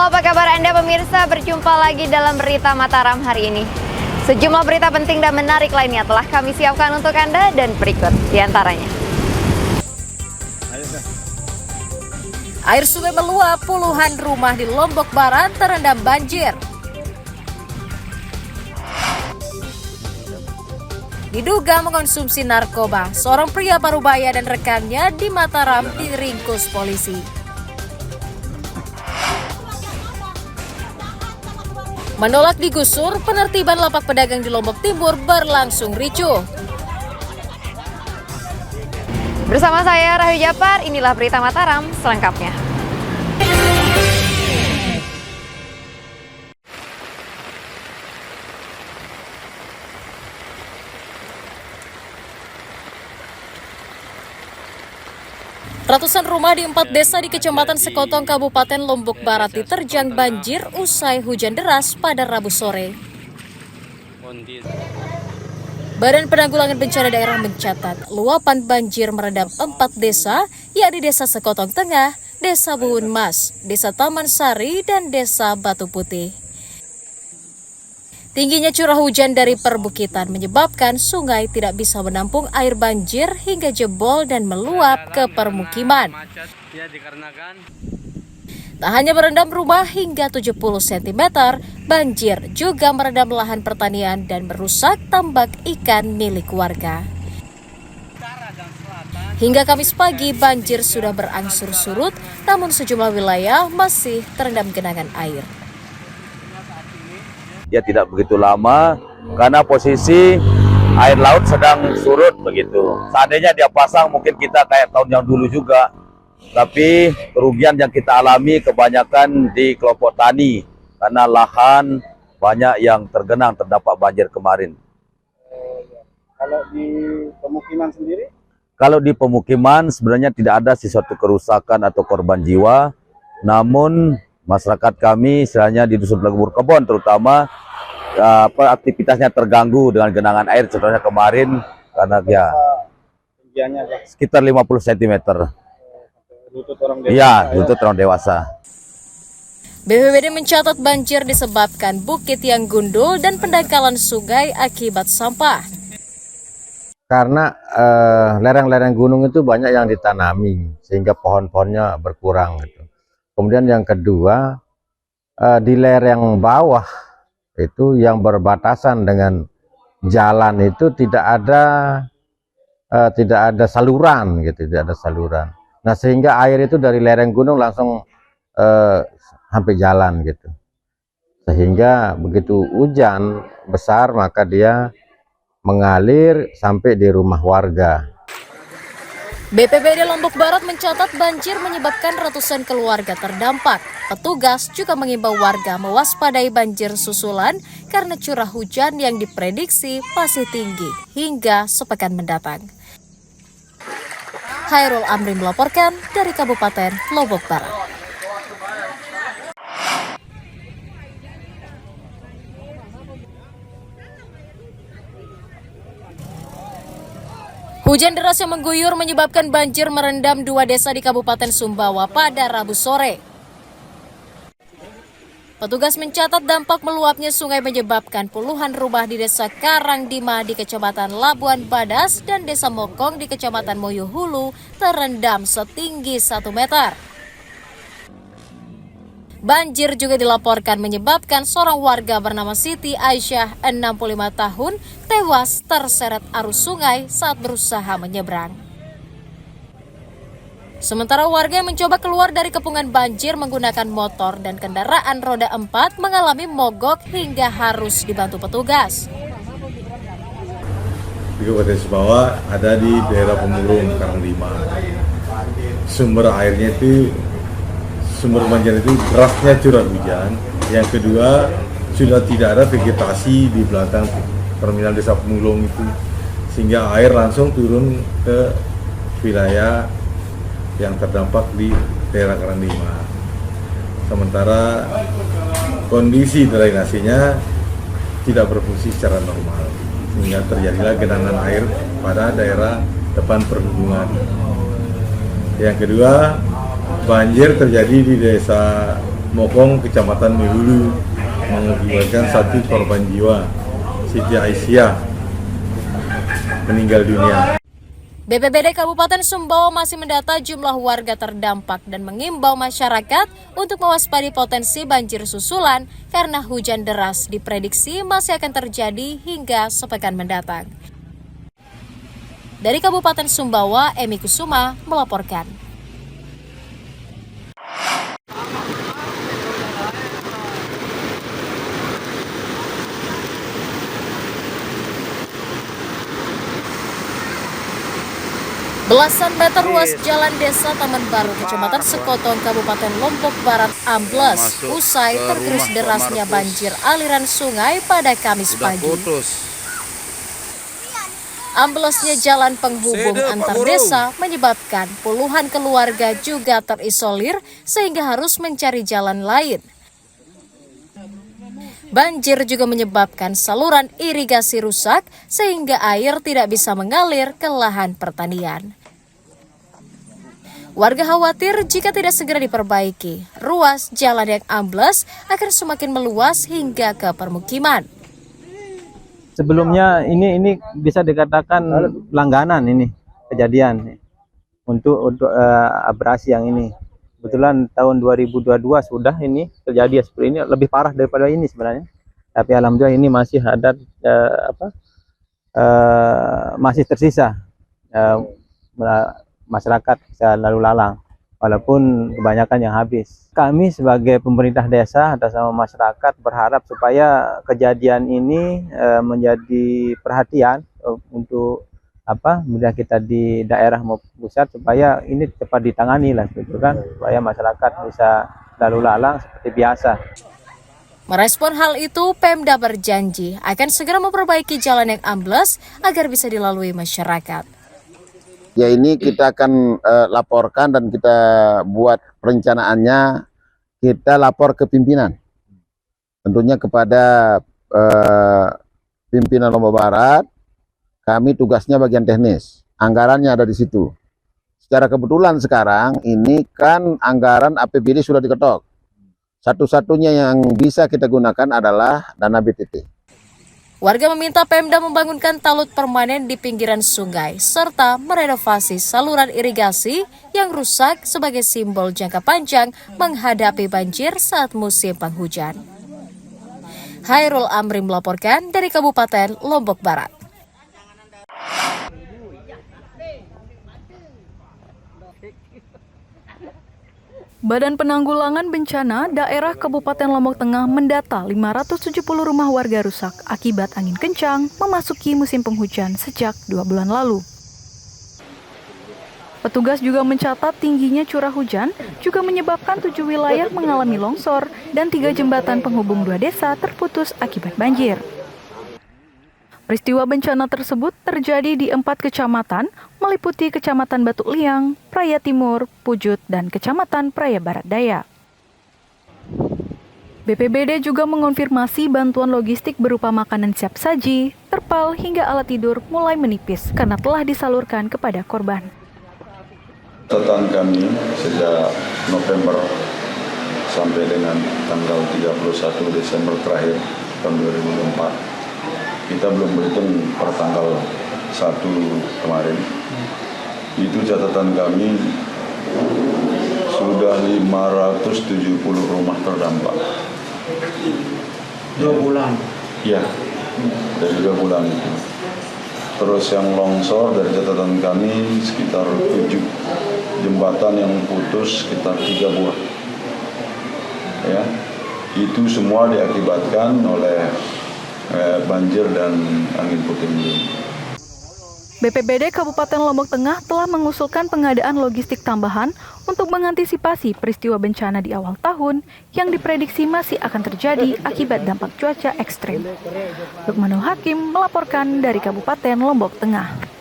Halo, apa kabar Anda pemirsa? Berjumpa lagi dalam Berita Mataram hari ini. Sejumlah berita penting dan menarik lainnya telah kami siapkan untuk Anda dan berikut diantaranya. Air sungai meluap, puluhan rumah di Lombok Barat terendam banjir. Diduga mengonsumsi narkoba, seorang pria Parubaya dan rekannya di Mataram diringkus polisi. Menolak digusur, penertiban lapak pedagang di Lombok Timur berlangsung ricuh. Bersama saya Rahayu Japar, inilah Berita Mataram selengkapnya. Ratusan rumah di 4 desa di Kecamatan Sekotong, Kabupaten Lombok Barat diterjang banjir usai hujan deras pada Rabu sore. Badan Penanggulangan Bencana Daerah mencatat luapan banjir merendam 4 desa, yakni Desa Sekotong Tengah, Desa Buun Mas, Desa Taman Sari, dan Desa Batu Putih. Tingginya curah hujan dari perbukitan menyebabkan sungai tidak bisa menampung air banjir hingga jebol dan meluap ke permukiman. Tak hanya merendam rumah hingga 70 cm, banjir juga merendam lahan pertanian dan merusak tambak ikan milik warga. Hingga Kamis pagi, banjir sudah berangsur surut, namun sejumlah wilayah masih terendam genangan air. Ya tidak begitu lama karena posisi air laut sedang surut begitu. Seandainya dia pasang mungkin kita kayak tahun yang dulu juga. Tapi kerugian yang kita alami kebanyakan di kelompok tani karena lahan banyak yang tergenang terdampak banjir kemarin. Kalau di pemukiman sendiri? Kalau di pemukiman sebenarnya tidak ada sesuatu kerusakan atau korban jiwa. Namun masyarakat kami istilahnya di Dusun Legubur Kebon terutama aktivitasnya terganggu dengan genangan air contohnya kemarin karena ya sekitar 50 cm. Lutut orang dewasa. Iya, lutut orang dewasa. BPBD mencatat banjir disebabkan bukit yang gundul dan pendangkalan sungai akibat sampah. Karena lereng-lereng gunung itu banyak yang ditanami sehingga pohon-pohonnya berkurang gitu. Kemudian yang kedua, di lereng bawah itu yang berbatasan dengan jalan itu tidak ada saluran gitu, tidak ada saluran. Nah sehingga air itu dari lereng gunung langsung sampai jalan gitu. Sehingga begitu hujan besar maka dia mengalir sampai di rumah warga. BPBD Lombok Barat mencatat banjir menyebabkan ratusan keluarga terdampak. Petugas juga mengimbau warga mewaspadai banjir susulan karena curah hujan yang diprediksi masih tinggi hingga sepekan mendatang. Khairul Amri melaporkan dari Kabupaten Lombok Barat. Hujan deras yang mengguyur menyebabkan banjir merendam 2 desa di Kabupaten Sumbawa pada Rabu sore. Petugas mencatat dampak meluapnya sungai menyebabkan puluhan rumah di Desa Karangdima di Kecamatan Labuan Badas dan Desa Mokong di Kecamatan Moyohulu terendam setinggi 1 meter. Banjir juga dilaporkan menyebabkan seorang warga bernama Siti Aisyah, 65 tahun, tewas terseret arus sungai saat berusaha menyeberang. Sementara warga yang mencoba keluar dari kepungan banjir menggunakan motor dan kendaraan roda 4 mengalami mogok hingga harus dibantu petugas. Di Kabupaten Sumbawa ada di daerah Pemulung Karangdima. Sumber airnya itu sumber banjir itu derasnya curah hujan. Yang kedua, sudah tidak ada vegetasi di belakang terminal Desa Pemulung itu, sehingga air langsung turun ke wilayah yang terdampak di daerah Karangdima. Sementara kondisi drainasenya tidak berfungsi secara normal, sehingga terjadilah genangan air pada daerah depan perhubungan. Yang kedua, banjir terjadi di Desa Mokong, Kecamatan Mehulu, mengakibatkan 1 korban jiwa, Siti Aisyah, meninggal dunia. BPBD Kabupaten Sumbawa masih mendata jumlah warga terdampak dan mengimbau masyarakat untuk mewaspadai potensi banjir susulan karena hujan deras diprediksi masih akan terjadi hingga sepekan mendatang. Dari Kabupaten Sumbawa, Emi Kusuma melaporkan. Belasan meter ruas jalan desa Taman Baru, Kecamatan Sekotong, Kabupaten Lombok Barat ambles usai tergerus derasnya banjir aliran sungai pada Kamis pagi. Amblesnya jalan penghubung antar desa menyebabkan puluhan keluarga juga terisolir sehingga harus mencari jalan lain. Banjir juga menyebabkan saluran irigasi rusak sehingga air tidak bisa mengalir ke lahan pertanian. Warga khawatir jika tidak segera diperbaiki, ruas jalan yang ambles akan semakin meluas hingga ke permukiman. Sebelumnya ini bisa dikatakan langganan ini kejadian untuk abrasi yang ini. Kebetulan tahun 2022 sudah ini terjadi seperti ini, lebih parah daripada ini sebenarnya. Tapi alhamdulillah ini masih ada masih tersisa masyarakat bisa lalu lalang, walaupun kebanyakan yang habis. Kami sebagai pemerintah desa atas nama masyarakat berharap supaya kejadian ini menjadi perhatian untuk bila kita di daerah maupun pusat supaya ini cepat ditangani lah, gitu kan, supaya masyarakat bisa lalu lalang seperti biasa. Merespon hal itu, Pemda berjanji akan segera memperbaiki jalan yang ambles agar bisa dilalui masyarakat. Ya, ini kita akan laporkan dan kita buat perencanaannya, kita lapor ke pimpinan. Tentunya kepada pimpinan Lombok Barat, kami tugasnya bagian teknis, anggarannya ada di situ. Secara kebetulan sekarang ini kan anggaran APBD sudah diketok. Satu-satunya yang bisa kita gunakan adalah dana BTT. Warga meminta Pemda membangunkan talut permanen di pinggiran sungai serta merenovasi saluran irigasi yang rusak sebagai simbol jangka panjang menghadapi banjir saat musim penghujan. Hairul Amri melaporkan dari Kabupaten Lombok Barat. Badan Penanggulangan Bencana Daerah Kabupaten Lombok Tengah mendata 570 rumah warga rusak akibat angin kencang memasuki musim penghujan sejak 2 bulan lalu. Petugas juga mencatat tingginya curah hujan juga menyebabkan 7 wilayah mengalami longsor dan 3 jembatan penghubung 2 desa terputus akibat banjir. Peristiwa bencana tersebut terjadi di 4 kecamatan, meliputi Kecamatan Batu Liang, Praia Timur, Pujut, dan Kecamatan Praia Barat Daya. BPBD juga mengonfirmasi bantuan logistik berupa makanan siap saji, terpal, hingga alat tidur mulai menipis karena telah disalurkan kepada korban. Catatan kami sejak November sampai dengan tanggal 31 Desember terakhir tahun 2024. Kita belum berhitung per tanggal 1 kemarin. Itu catatan kami sudah 570 rumah terdampak. 2 bulan? Iya, dari 2 bulan itu. Terus yang longsor dari catatan kami sekitar 7 jembatan yang putus sekitar 3 buah. Ya, itu semua diakibatkan oleh banjir dan angin puting beliung. BPBD Kabupaten Lombok Tengah telah mengusulkan pengadaan logistik tambahan untuk mengantisipasi peristiwa bencana di awal tahun yang diprediksi masih akan terjadi akibat dampak cuaca ekstrim. Lukmanul Hakim melaporkan dari Kabupaten Lombok Tengah.